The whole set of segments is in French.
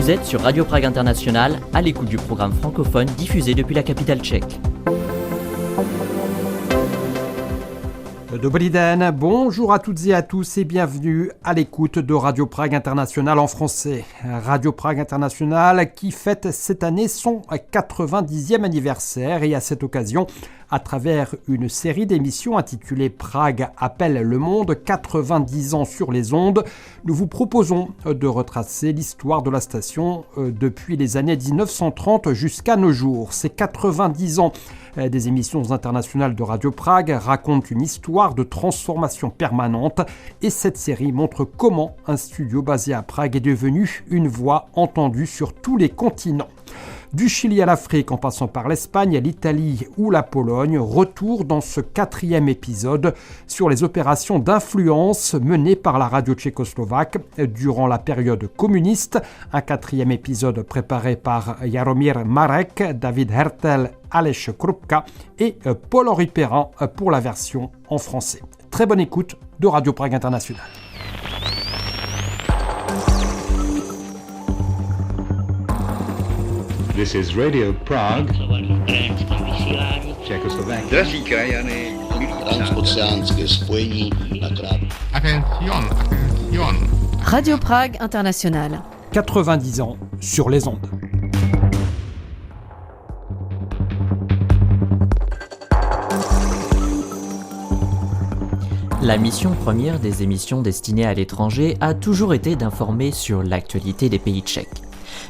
Vous êtes sur Radio Prague International, à l'écoute du programme francophone diffusé depuis la capitale tchèque. Dobrý den, bonjour à toutes et à tous et bienvenue à l'écoute de Radio Prague International en français. Radio Prague International qui fête cette année son 90e anniversaire et à cette occasion, à travers une série d'émissions intitulée Prague appelle le monde, 90 ans sur les ondes, nous vous proposons de retracer l'histoire de la station depuis les années 1930 jusqu'à nos jours. Ces 90 ans des émissions internationales de Radio Prague racontent une histoire de transformation permanente et cette série montre comment un studio basé à Prague est devenu une voix entendue sur tous les continents. Du Chili à l'Afrique, en passant par l'Espagne, l'Italie ou la Pologne, retour dans ce 4e épisode sur les opérations d'influence menées par la radio tchécoslovaque durant la période communiste. Un 4e épisode préparé par Jaromír Marek, David Hertel, Aleš Krupka et Paul-Henri Perrin pour la version en français. Très bonne écoute de Radio Prague International. This is Radio Prague, Czechoslovakia. Drazí krajany, milí transoceánské spojení na Attention. Radio Prague International. 90 ans sur les ondes. La mission première des émissions destinées à l'étranger a toujours été d'informer sur l'actualité des pays tchèques.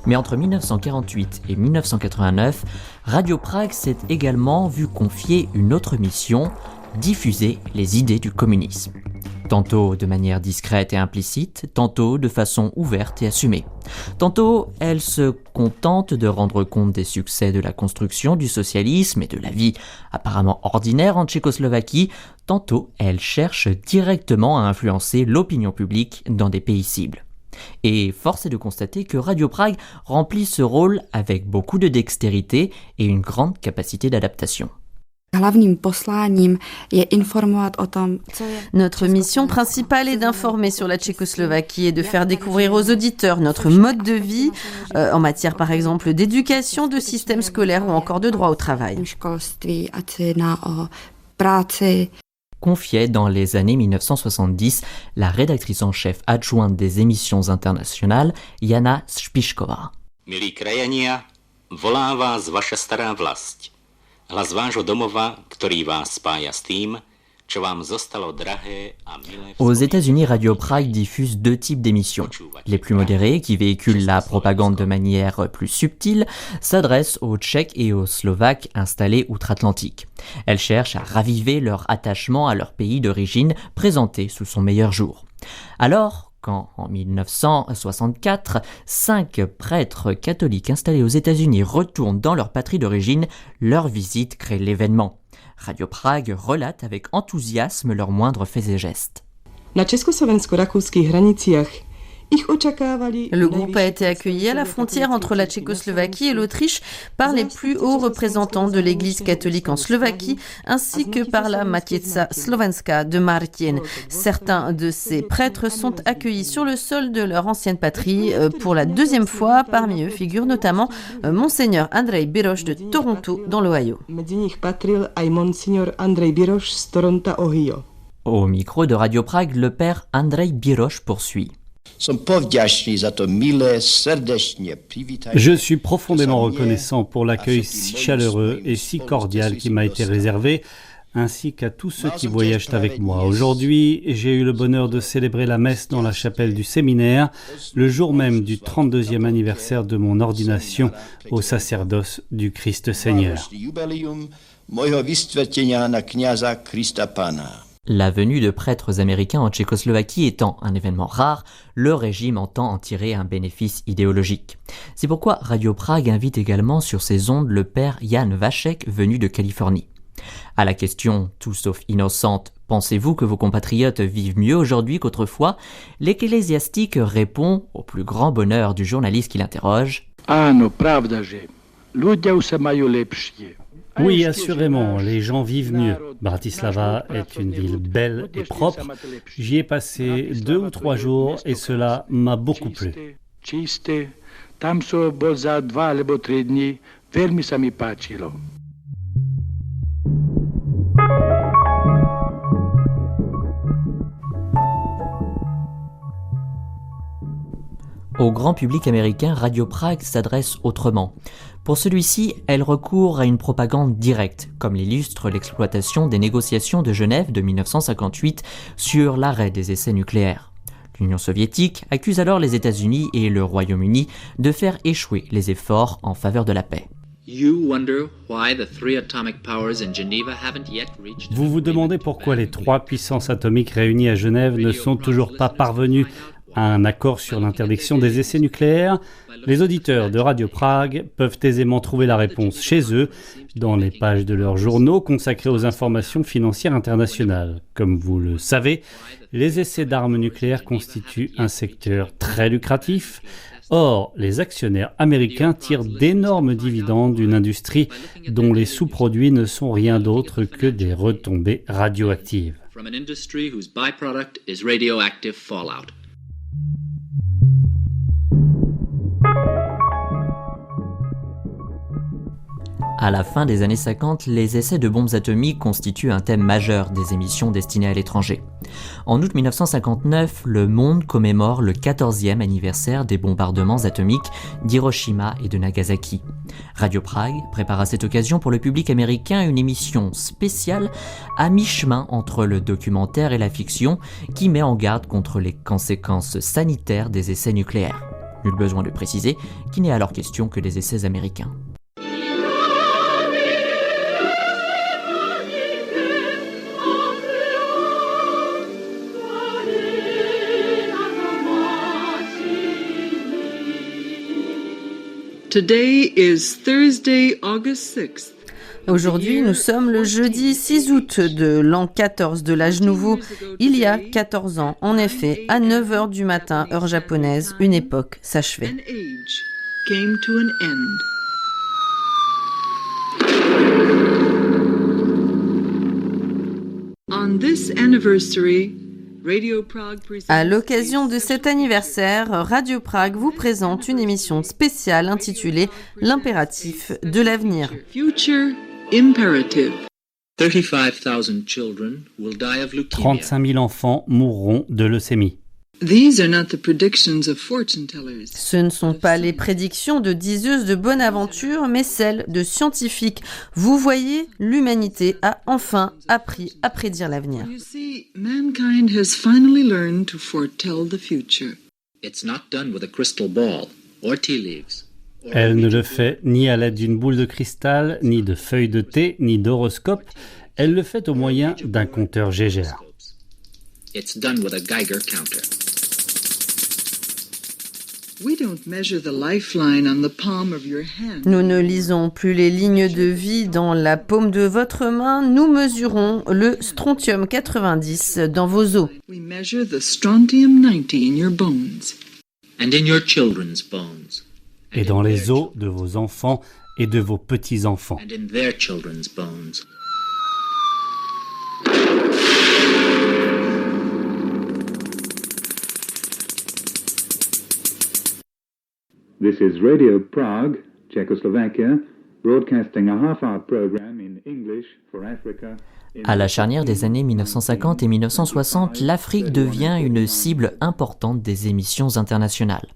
Mais entre 1948 et 1989, Radio Prague s'est également vu confier une autre mission, diffuser les idées du communisme. Tantôt de manière discrète et implicite, tantôt de façon ouverte et assumée. Tantôt, elle se contente de rendre compte des succès de la construction du socialisme et de la vie apparemment ordinaire en Tchécoslovaquie, tantôt elle cherche directement à influencer l'opinion publique dans des pays cibles. Et force est de constater que Radio Prague remplit ce rôle avec beaucoup de dextérité et une grande capacité d'adaptation. Notre mission principale est d'informer sur la Tchécoslovaquie et de faire découvrir aux auditeurs notre mode de vie en matière par exemple d'éducation, de système scolaire ou encore de droit au travail. Confiait dans les années 1970 la rédactrice en chef adjointe des émissions internationales, Jana Spišková. Milí krajania, volá vás vaša stará vlast. Hlas vášho domova, ktorý vás spája s tým, čo vám zostalo drahé a milé. Aux États-Unis, Radio Prague diffuse deux types d'émissions. Les plus modérées, qui véhiculent la propagande de manière plus subtile, s'adressent aux Tchèques et aux Slovaques installés outre-Atlantique. Elles cherchent à raviver leur attachement à leur pays d'origine, présenté sous son meilleur jour. Alors, quand, en 1964, 5 prêtres catholiques installés aux États-Unis retournent dans leur patrie d'origine, leur visite crée l'événement. Radio Prague relate avec enthousiasme leurs moindres faits et gestes. Le groupe a été accueilli à la frontière entre la Tchécoslovaquie et l'Autriche par les plus hauts représentants de l'Église catholique en Slovaquie, ainsi que par la Matica Slovenska de Martin. Certains de ces prêtres sont accueillis sur le sol de leur ancienne patrie pour la deuxième fois. Parmi eux figure notamment Monseigneur Andrej Biroš de Toronto, dans l'Ohio. Au micro de Radio Prague, le père Andrej Biroš poursuit. Je suis profondément reconnaissant pour l'accueil si chaleureux et si cordial qui m'a été réservé, ainsi qu'à tous ceux qui voyagent avec moi. Aujourd'hui, j'ai eu le bonheur de célébrer la messe dans la chapelle du séminaire, le jour même du 32e anniversaire de mon ordination au sacerdoce du Christ Seigneur. La venue de prêtres américains en Tchécoslovaquie étant un événement rare, le régime entend en tirer un bénéfice idéologique. C'est pourquoi Radio Prague invite également sur ses ondes le père Jan Vašek venu de Californie. À la question tout sauf innocente « Pensez-vous que vos compatriotes vivent mieux aujourd'hui qu'autrefois ?», l'ecclésiastique répond, au plus grand bonheur du journaliste qui l'interroge « Áno, pravda, že ľudia už sa majú lepšie. Oui, assurément, les gens vivent mieux. Bratislava est une ville belle et propre. J'y ai passé 2 ou 3 jours et cela m'a beaucoup plu. Tam so bol za 2 alebo 3 dní, veľmi sa mi páčilo. Au grand public américain, Radio Prague s'adresse autrement. Pour celui-ci, elle recourt à une propagande directe, comme l'illustre l'exploitation des négociations de Genève de 1958 sur l'arrêt des essais nucléaires. L'Union soviétique accuse alors les États-Unis et le Royaume-Uni de faire échouer les efforts en faveur de la paix. Vous vous demandez pourquoi les 3 puissances atomiques réunies à Genève ne sont toujours pas parvenues à un accord sur l'interdiction des essais nucléaires. Les auditeurs de Radio Prague peuvent aisément trouver la réponse chez eux, dans les pages de leurs journaux consacrés aux informations financières internationales. Comme vous le savez, les essais d'armes nucléaires constituent un secteur très lucratif. Or, les actionnaires américains tirent d'énormes dividendes d'une industrie dont les sous-produits ne sont rien d'autre que des retombées radioactives. À la fin des années 50, les essais de bombes atomiques constituent un thème majeur des émissions destinées à l'étranger. En août 1959, le monde commémore le 14e anniversaire des bombardements atomiques d'Hiroshima et de Nagasaki. Radio Prague prépare à cette occasion pour le public américain une émission spéciale à mi-chemin entre le documentaire et la fiction qui met en garde contre les conséquences sanitaires des essais nucléaires. Nul besoin de préciser qu'il n'est alors question que des essais américains. Today is Thursday, August 6th. Aujourd'hui, nous sommes le jeudi 6 août de l'an 14 de l'âge nouveau. Il y a 14 ans, en effet, à 9h du matin, heure japonaise, une époque s'achevait. An age came to an end. On this anniversary, à l'occasion de cet anniversaire, Radio Prague vous présente une émission spéciale intitulée « L'impératif de l'avenir ». 35 000 enfants mourront de leucémie. Ce ne sont pas les prédictions de diseuses de bonne aventure, mais celles de scientifiques. Vous voyez, l'humanité a enfin appris à prédire l'avenir. Elle ne le fait ni à l'aide d'une boule de cristal, ni de feuilles de thé, ni d'horoscope. Elle le fait au moyen d'un compteur Geiger. Nous ne lisons plus les lignes de vie dans la paume de votre main, nous mesurons le strontium 90 dans vos os. Et dans les os de vos enfants et de vos petits-enfants. This is Radio Prague, Czechoslovakia, broadcasting a half-hour program in English for Africa. À la charnière des années 1950 et 1960, l'Afrique devient une cible importante des émissions internationales.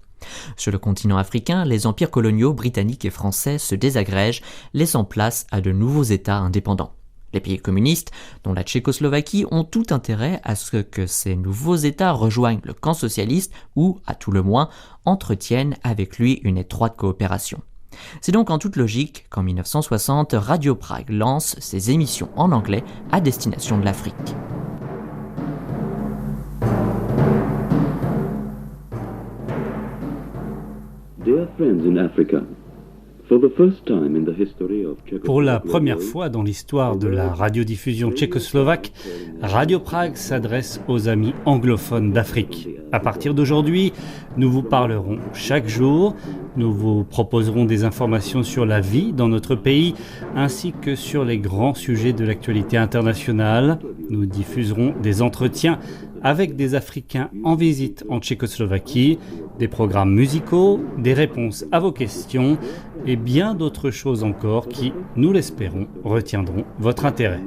Sur le continent africain, les empires coloniaux britanniques et français se désagrègent, laissant place à de nouveaux États indépendants. Les pays communistes, dont la Tchécoslovaquie, ont tout intérêt à ce que ces nouveaux États rejoignent le camp socialiste ou, à tout le moins, entretiennent avec lui une étroite coopération. C'est donc en toute logique qu'en 1960, Radio Prague lance ses émissions en anglais à destination de l'Afrique. Dear friends in Africa, pour la première fois dans l'histoire de la radiodiffusion tchécoslovaque, Radio Prague s'adresse aux amis anglophones d'Afrique. À partir d'aujourd'hui, nous vous parlerons chaque jour Nous vous proposerons des informations sur la vie dans notre pays ainsi que sur les grands sujets de l'actualité internationale. Nous diffuserons des entretiens avec des Africains en visite en Tchécoslovaquie, des programmes musicaux, des réponses à vos questions et bien d'autres choses encore qui, nous l'espérons, retiendront votre intérêt.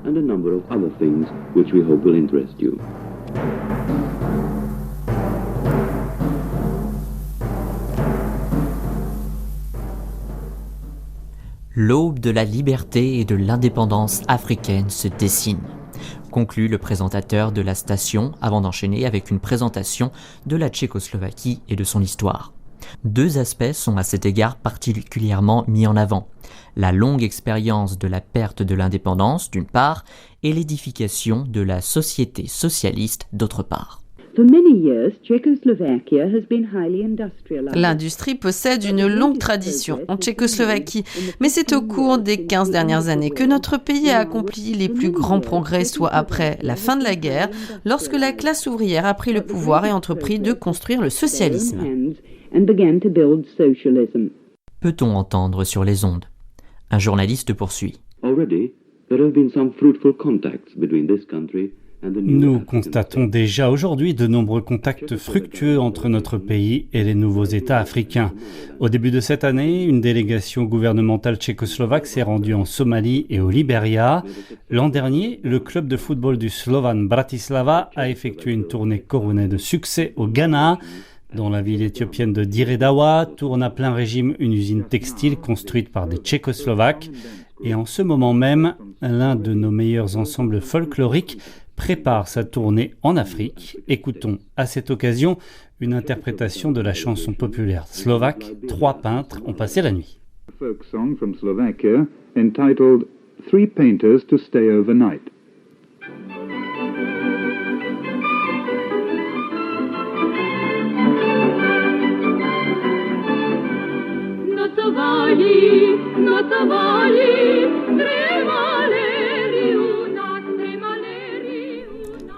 And a number of other things which we hope will interest you. L'aube de la liberté et de l'indépendance africaine se dessine, conclut le présentateur de la station avant d'enchaîner avec une présentation de la Tchécoslovaquie et de son histoire. Deux aspects sont à cet égard particulièrement mis en avant. La longue expérience de la perte de l'indépendance d'une part et l'édification de la société socialiste d'autre part. L'industrie possède une longue tradition en Tchécoslovaquie, mais c'est au cours des 15 dernières années que notre pays a accompli les plus grands progrès, soit après la fin de la guerre, lorsque la classe ouvrière a pris le pouvoir et entrepris de construire le socialisme. Peut-on entendre sur les ondes ? Un journaliste poursuit. Nous constatons déjà aujourd'hui de nombreux contacts fructueux entre notre pays et les nouveaux États africains. Au début de cette année, une délégation gouvernementale tchécoslovaque s'est rendue en Somalie et au Libéria. L'an dernier, le club de football du Slovan Bratislava a effectué une tournée couronnée de succès au Ghana. Dans la ville éthiopienne de Diredawa, tourne à plein régime une usine textile construite par des Tchécoslovaques. Et en ce moment même, l'un de nos meilleurs ensembles folkloriques prépare sa tournée en Afrique. Écoutons à cette occasion une interprétation de la chanson populaire slovaque « Trois peintres ont passé la nuit ». Folk song from Slovakia entitled Three Painters to Stay Overnight.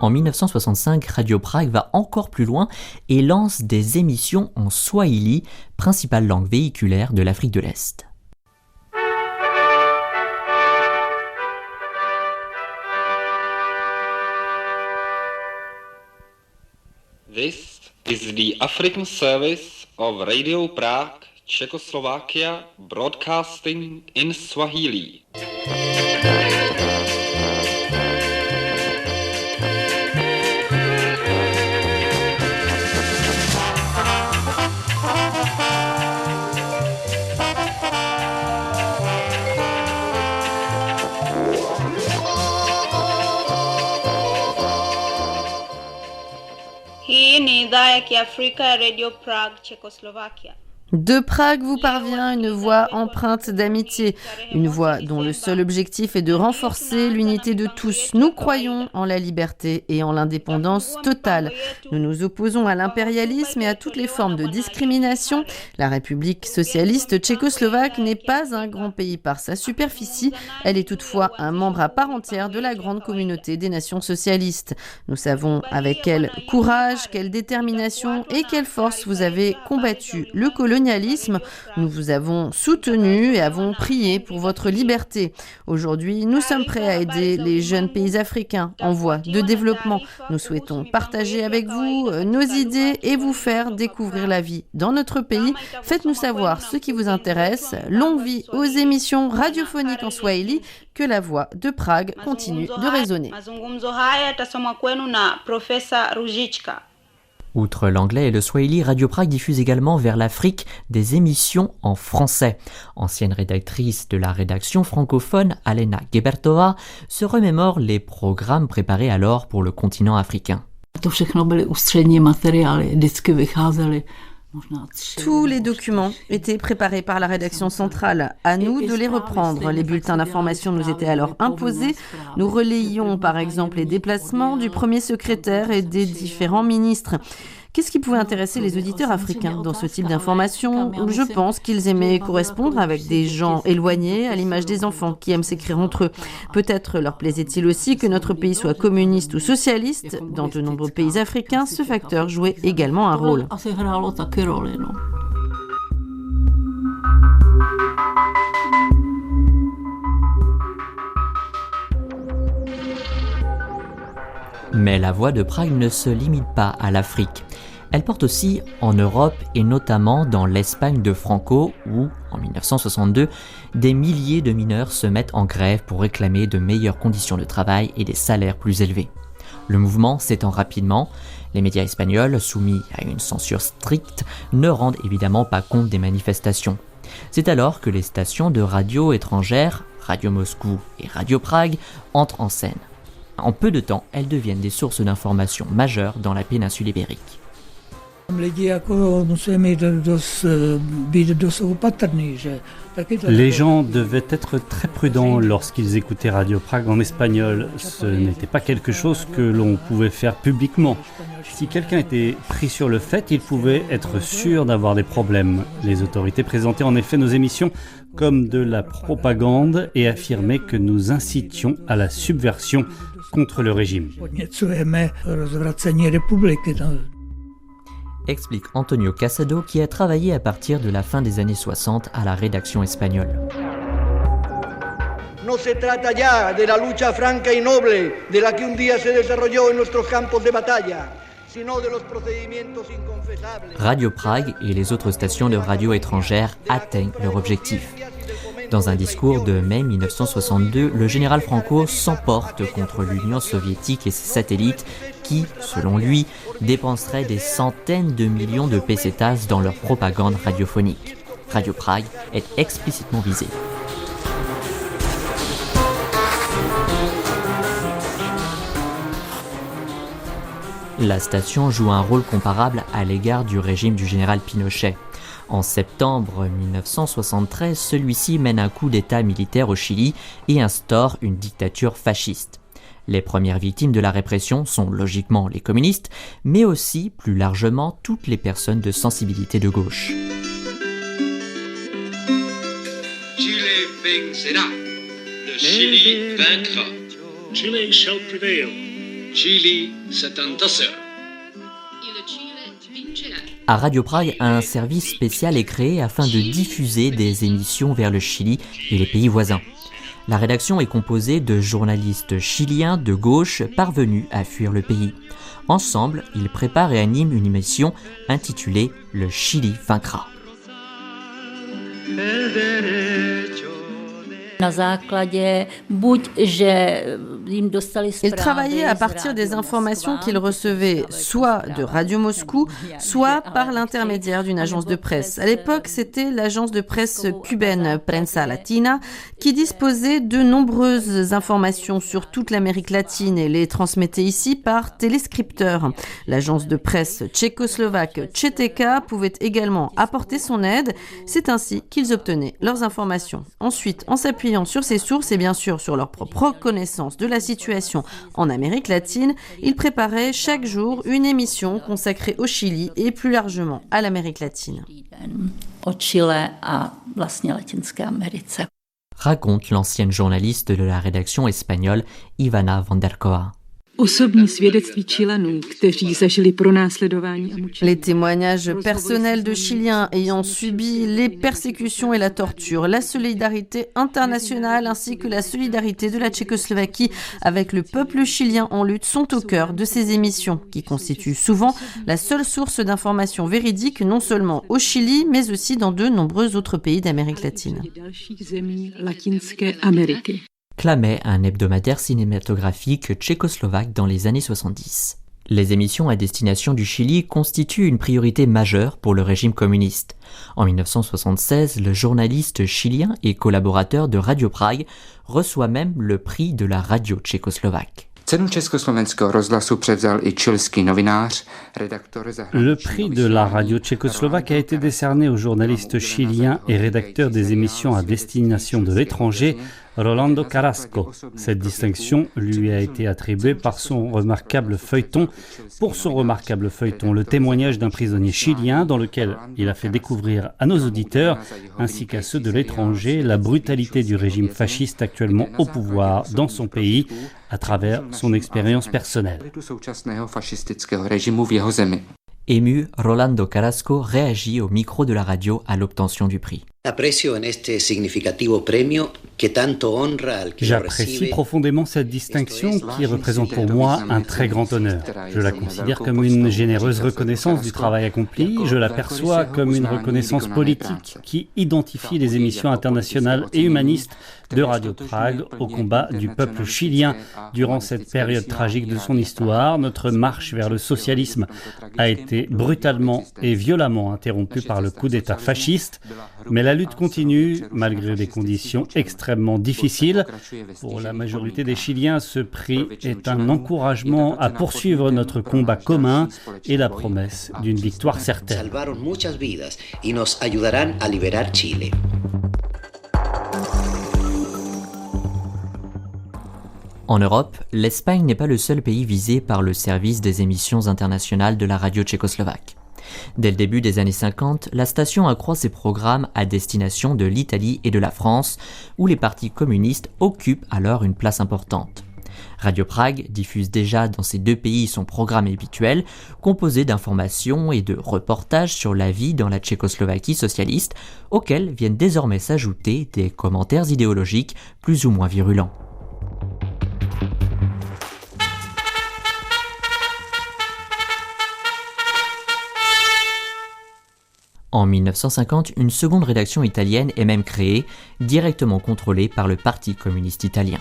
En 1965, Radio Prague va encore plus loin et lance des émissions en swahili, principale langue véhiculaire de l'Afrique de l'Est. This is the African service of Radio Prague, Czechoslovakia, broadcasting in Swahili. Hii ni idhaa ya Kiafrika ya Radio Prague, Czechoslovakia. De Prague vous parvient une voix empreinte d'amitié, une voix dont le seul objectif est de renforcer l'unité de tous. Nous croyons en la liberté et en l'indépendance totale. Nous nous opposons à l'impérialisme et à toutes les formes de discrimination. La République socialiste tchécoslovaque n'est pas un grand pays par sa superficie. Elle est toutefois un membre à part entière de la grande communauté des nations socialistes. Nous savons avec quel courage, quelle détermination et quelle force vous avez combattu le colonialisme. Nous vous avons soutenu et avons prié pour votre liberté. Aujourd'hui, nous sommes prêts à aider les jeunes pays africains en voie de développement. Nous souhaitons partager avec vous nos idées et vous faire découvrir la vie dans notre pays. Faites-nous savoir ce qui vous intéresse. Longue vie aux émissions radiophoniques en Swahili. Que la voix de Prague continue de résonner. Outre l'anglais et le swahili, Radio Prague diffuse également vers l'Afrique des émissions en français. Ancienne rédactrice de la rédaction francophone, Alena Gebertová se remémore les programmes préparés alors pour le continent africain. Tous les documents étaient préparés par la rédaction centrale. À nous de les reprendre. Les bulletins d'information nous étaient alors imposés. Nous relayions par exemple les déplacements du premier secrétaire et des différents ministres. Qu'est-ce qui pouvait intéresser les auditeurs africains dans ce type d'information ? Je pense qu'ils aimaient correspondre avec des gens éloignés, à l'image des enfants qui aiment s'écrire entre eux. Peut-être leur plaisait-il aussi que notre pays soit communiste ou socialiste. Dans de nombreux pays africains, ce facteur jouait également un rôle. Mais la voix de Prague ne se limite pas à l'Afrique. Elle porte aussi en Europe et notamment dans l'Espagne de Franco où, en 1962, des milliers de mineurs se mettent en grève pour réclamer de meilleures conditions de travail et des salaires plus élevés. Le mouvement s'étend rapidement. Les médias espagnols, soumis à une censure stricte, ne rendent évidemment pas compte des manifestations. C'est alors que les stations de radio étrangères, Radio Moscou et Radio Prague, entrent en scène. En peu de temps, elles deviennent des sources d'informations majeures dans la péninsule ibérique. Les gens devaient être très prudents lorsqu'ils écoutaient Radio Prague en espagnol. Ce n'était pas quelque chose que l'on pouvait faire publiquement. Si quelqu'un était pris sur le fait, il pouvait être sûr d'avoir des problèmes. Les autorités présentaient en effet nos émissions comme de la propagande et affirmaient que nous incitions à la subversion contre le régime. Explique Antonio Casado qui a travaillé à partir de la fin des années 60 à la rédaction espagnole. No se trata ya de la lucha franca y noble de la que un día se desarrolló en nuestros campos de batalla, sino de los procedimientos inconfesables. Radio Prague et les autres stations de radio étrangères atteignent leur objectif. Dans un discours de mai 1962, le général Franco s'emporte contre l'Union soviétique et ses satellites qui, selon lui, dépenseraient des centaines de millions de pesetas dans leur propagande radiophonique. Radio Prague est explicitement visée. La station joue un rôle comparable à l'égard du régime du général Pinochet. En septembre 1973, celui-ci mène un coup d'État militaire au Chili et instaure une dictature fasciste. Les premières victimes de la répression sont logiquement les communistes, mais aussi, plus largement, toutes les personnes de sensibilité de gauche. Chile vencerá. Le Chili vaincra. Chile shall prevail. Chile s'entendessera. À Radio Prague, un service spécial est créé afin de diffuser des émissions vers le Chili et les pays voisins. La rédaction est composée de journalistes chiliens de gauche parvenus à fuir le pays. Ensemble, ils préparent et animent une émission intitulée « Le Chili vaincra ». Ils travaillaient à partir des informations qu'ils recevaient soit de Radio Moscou, soit par l'intermédiaire d'une agence de presse. À l'époque, c'était l'agence de presse cubaine Prensa Latina qui disposait de nombreuses informations sur toute l'Amérique latine et les transmettait ici par téléscripteurs. L'agence de presse tchécoslovaque Četeka pouvait également apporter son aide. C'est ainsi qu'ils obtenaient leurs informations. Ensuite, en s'appuyant sur ces sources et bien sûr sur leur propre connaissance de la situation en Amérique latine, ils préparaient chaque jour une émission consacrée au Chili et plus largement à l'Amérique latine. Raconte l'ancienne journaliste de la rédaction espagnole Ivana Vanderkoa. Les témoignages personnels de Chiliens ayant subi les persécutions et la torture, la solidarité internationale ainsi que la solidarité de la Tchécoslovaquie avec le peuple chilien en lutte sont au cœur de ces émissions qui constituent souvent la seule source d'informations véridiques non seulement au Chili mais aussi dans de nombreux autres pays d'Amérique latine. Clamait un hebdomadaire cinématographique tchécoslovaque dans les années 70. Les émissions à destination du Chili constituent une priorité majeure pour le régime communiste. En 1976, le journaliste chilien et collaborateur de Radio Prague reçoit même le prix de la radio tchécoslovaque. Le prix de la radio tchécoslovaque a été décerné au journaliste chilien et rédacteur des émissions à destination de l'étranger, Rolando Carrasco. Cette distinction lui a été attribuée pour son remarquable feuilleton, Le témoignage d'un prisonnier chilien dans lequel il a fait découvrir à nos auditeurs, ainsi qu'à ceux de l'étranger, la brutalité du régime fasciste actuellement au pouvoir dans son pays, à travers son expérience personnelle. Ému, Rolando Carrasco réagit au micro de la radio à l'obtention du prix. J'apprécie profondément cette distinction qui représente pour moi un très grand honneur. Je la considère comme une généreuse reconnaissance du travail accompli. Je la perçois comme une reconnaissance politique qui identifie les émissions internationales et humanistes de Radio Prague au combat du peuple chilien durant cette période tragique de son histoire. Notre marche vers le socialisme a été brutalement et violemment interrompue par le coup d'État fasciste, mais la lutte continue malgré des conditions extrêmement difficiles. Pour la majorité des Chiliens, ce prix est un encouragement à poursuivre notre combat commun et la promesse d'une victoire certaine. En Europe, l'Espagne n'est pas le seul pays visé par le service des émissions internationales de la radio tchécoslovaque. Dès le début des années 50, la station accroît ses programmes à destination de l'Italie et de la France, où les partis communistes occupent alors une place importante. Radio Prague diffuse déjà dans ces deux pays son programme habituel, composé d'informations et de reportages sur la vie dans la Tchécoslovaquie socialiste, auxquels viennent désormais s'ajouter des commentaires idéologiques plus ou moins virulents. En 1950, une seconde rédaction italienne est même créée, directement contrôlée par le Parti communiste italien.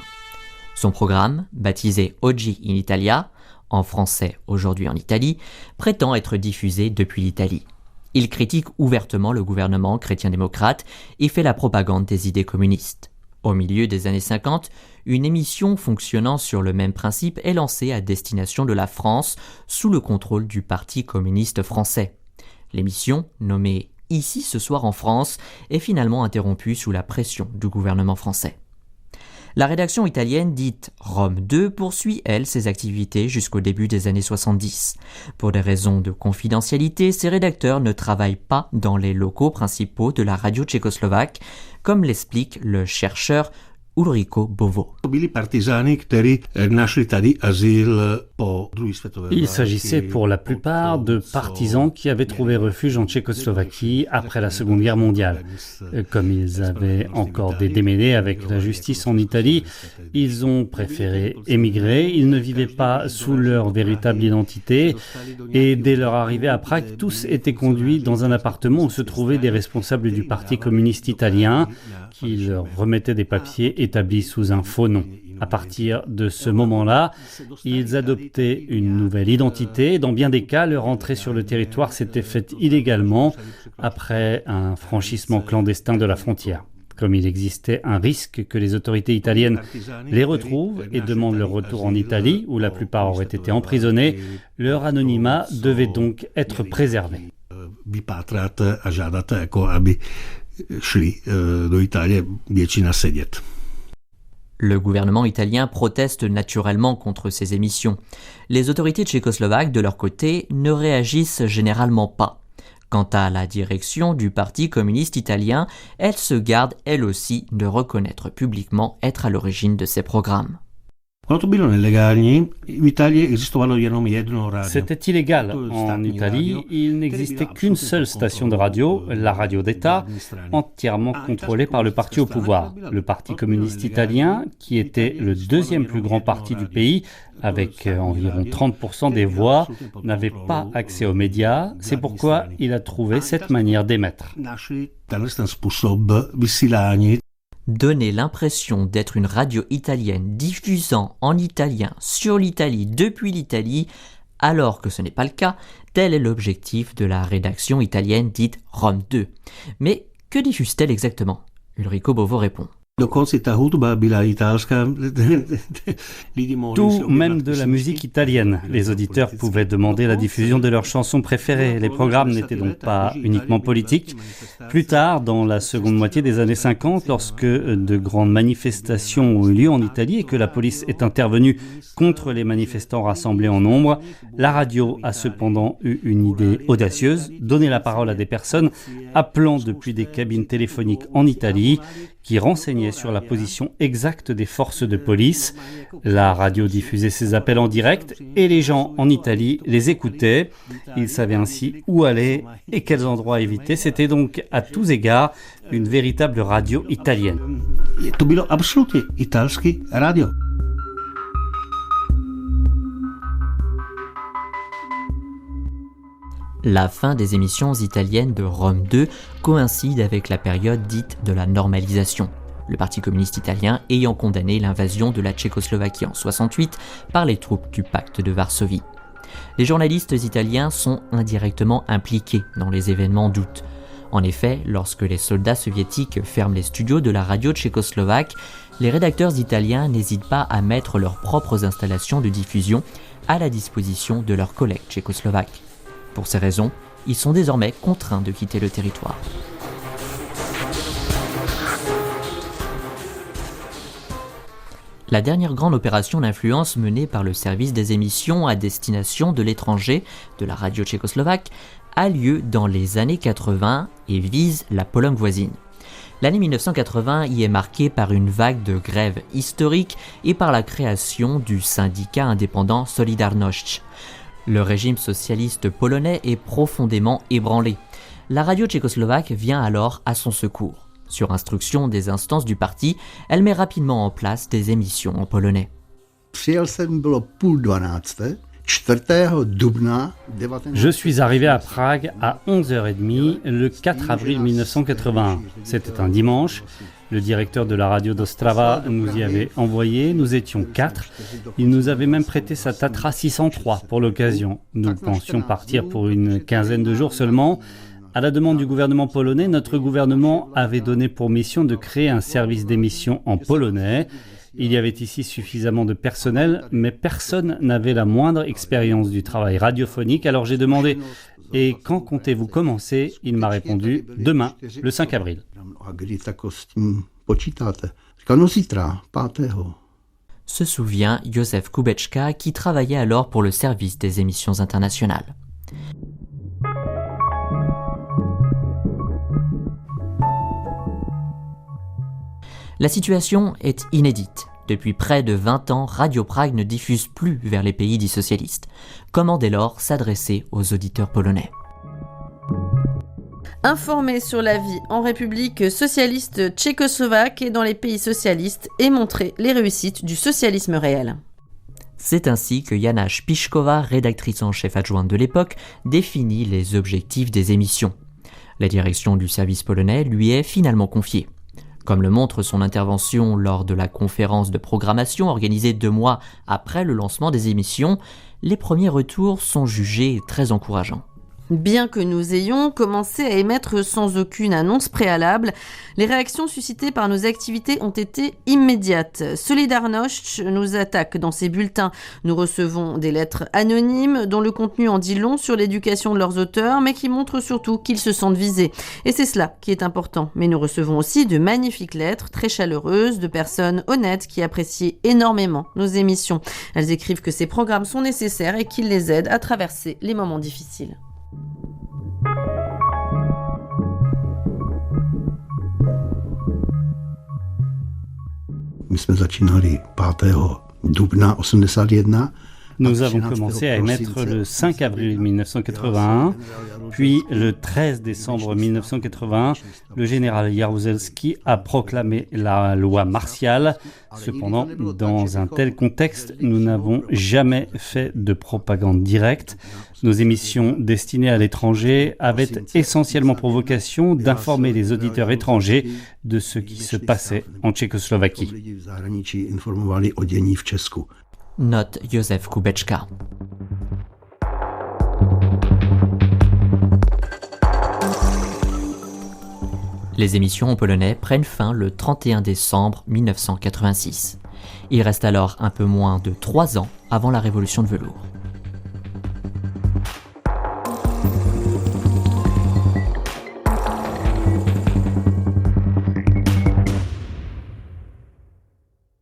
Son programme, baptisé Oggi in Italia, en français aujourd'hui en Italie, prétend être diffusé depuis l'Italie. Il critique ouvertement le gouvernement chrétien-démocrate et fait la propagande des idées communistes. Au milieu des années 50, une émission fonctionnant sur le même principe est lancée à destination de la France sous le contrôle du Parti communiste français. L'émission, nommée « Ici ce soir en France », est finalement interrompue sous la pression du gouvernement français. La rédaction italienne dite Rome 2 poursuit, elle, ses activités jusqu'au début des années 70. Pour des raisons de confidentialité, ses rédacteurs ne travaillent pas dans les locaux principaux de la radio tchécoslovaque, comme l'explique le chercheur Ulriko Bovo. Il s'agissait pour la plupart de partisans qui avaient trouvé refuge en Tchécoslovaquie après la Seconde Guerre mondiale. Comme ils avaient encore des démêlés avec la justice en Italie, ils ont préféré émigrer. Ils ne vivaient pas sous leur véritable identité et dès leur arrivée à Prague, tous étaient conduits dans un appartement où se trouvaient des responsables du Parti communiste italien qui leur remettaient des papiers établis sous un faux nom. À partir de ce moment-là, ils adoptaient une nouvelle identité. Dans bien des cas, leur entrée sur le territoire s'était faite illégalement après un franchissement clandestin de la frontière. Comme il existait un risque que les autorités italiennes les retrouvent et demandent leur retour en Italie, où la plupart auraient été emprisonnés, leur anonymat devait donc être préservé. Le gouvernement italien proteste naturellement contre ces émissions. Les autorités tchécoslovaques, de leur côté, ne réagissent généralement pas. Quant à la direction du Parti communiste italien, elle se garde, elle aussi, de reconnaître publiquement être à l'origine de ces programmes. C'était illégal. En Italie, il n'existait qu'une seule station de radio, la radio d'État, entièrement contrôlée par le parti au pouvoir. Le Parti communiste italien, qui était le deuxième plus grand parti du pays, avec environ 30% des voix, n'avait pas accès aux médias. C'est pourquoi il a trouvé cette manière d'émettre. Donner l'impression d'être une radio italienne diffusant en italien sur l'Italie depuis l'Italie, alors que ce n'est pas le cas, tel est l'objectif de la rédaction italienne dite Rome 2. Mais que diffuse-t-elle exactement ? Ulriko Bovo répond. Tout, même de la musique italienne. Les auditeurs pouvaient demander la diffusion de leurs chansons préférées. Les programmes n'étaient donc pas uniquement politiques. Plus tard, dans la seconde moitié des années 50, lorsque de grandes manifestations ont eu lieu en Italie et que la police est intervenue contre les manifestants rassemblés en nombre, la radio a cependant eu une idée audacieuse, donner la parole à des personnes appelant depuis des cabines téléphoniques en Italie, qui renseignait sur la position exacte des forces de police. La radio diffusait ces appels en direct et les gens en Italie les écoutaient. Ils savaient ainsi où aller et quels endroits éviter. C'était donc à tous égards une véritable radio italienne. To bylo absolutně italský radio. La fin des émissions italiennes de Rome 2 coïncide avec la période dite de la normalisation, le Parti communiste italien ayant condamné l'invasion de la Tchécoslovaquie en 1968 par les troupes du pacte de Varsovie. Les journalistes italiens sont indirectement impliqués dans les événements d'août. En effet, lorsque les soldats soviétiques ferment les studios de la radio tchécoslovaque, les rédacteurs italiens n'hésitent pas à mettre leurs propres installations de diffusion à la disposition de leurs collègues tchécoslovaques. Pour ces raisons, ils sont désormais contraints de quitter le territoire. La dernière grande opération d'influence menée par le service des émissions à destination de l'étranger de la radio tchécoslovaque a lieu dans les années 80 et vise la Pologne voisine. L'année 1980 y est marquée par une vague de grèves historiques et par la création du syndicat indépendant Solidarność. Le régime socialiste polonais est profondément ébranlé. La radio tchécoslovaque vient alors à son secours. Sur instruction des instances du parti, elle met rapidement en place des émissions en polonais. Je suis arrivé à Prague à 11h30 le 4 avril 1981. C'était un dimanche. Le directeur de la radio d'Ostrava nous y avait envoyé. Nous étions 4. Il nous avait même prêté sa Tatra 603 pour l'occasion. Nous pensions partir pour une quinzaine de jours seulement. À la demande du gouvernement polonais, notre gouvernement avait donné pour mission de créer un service d'émission en polonais. Il y avait ici suffisamment de personnel, mais personne n'avait la moindre expérience du travail radiophonique. Alors j'ai demandé « Et quand comptez-vous commencer ?» Il m'a répondu « Demain, le 5 avril. » Se souvient Józef Kubeczka qui travaillait alors pour le service des émissions internationales. La situation est inédite. Depuis près de 20 ans, Radio Prague ne diffuse plus vers les pays dits socialistes. Comment dès lors s'adresser aux auditeurs polonais ? Informer sur la vie en République socialiste tchécoslovaque et dans les pays socialistes et montrer les réussites du socialisme réel. C'est ainsi que Jana Spišková, rédactrice en chef adjointe de l'époque, définit les objectifs des émissions. La direction du service polonais lui est finalement confiée. Comme le montre son intervention lors de la conférence de programmation organisée 2 mois après le lancement des émissions, les premiers retours sont jugés très encourageants. Bien que nous ayons commencé à émettre sans aucune annonce préalable, les réactions suscitées par nos activités ont été immédiates. Solidarność nous attaque dans ses bulletins. Nous recevons des lettres anonymes dont le contenu en dit long sur l'éducation de leurs auteurs, mais qui montrent surtout qu'ils se sentent visés. Et c'est cela qui est important. Mais nous recevons aussi de magnifiques lettres, très chaleureuses, de personnes honnêtes qui apprécient énormément nos émissions. Elles écrivent que ces programmes sont nécessaires et qu'ils les aident à traverser les moments difficiles. My jsme začínali 5. dubna 81. Nous avons commencé à émettre le 5 avril 1981, puis le 13 décembre 1981, le général Jaruzelski a proclamé la loi martiale. Cependant, dans un tel contexte, nous n'avons jamais fait de propagande directe. Nos émissions destinées à l'étranger avaient essentiellement pour vocation d'informer les auditeurs étrangers de ce qui se passait en Tchécoslovaquie. Note Józef Kubeczka. Les émissions en polonais prennent fin le 31 décembre 1986. Il reste alors un peu moins de 3 ans avant la Révolution de velours.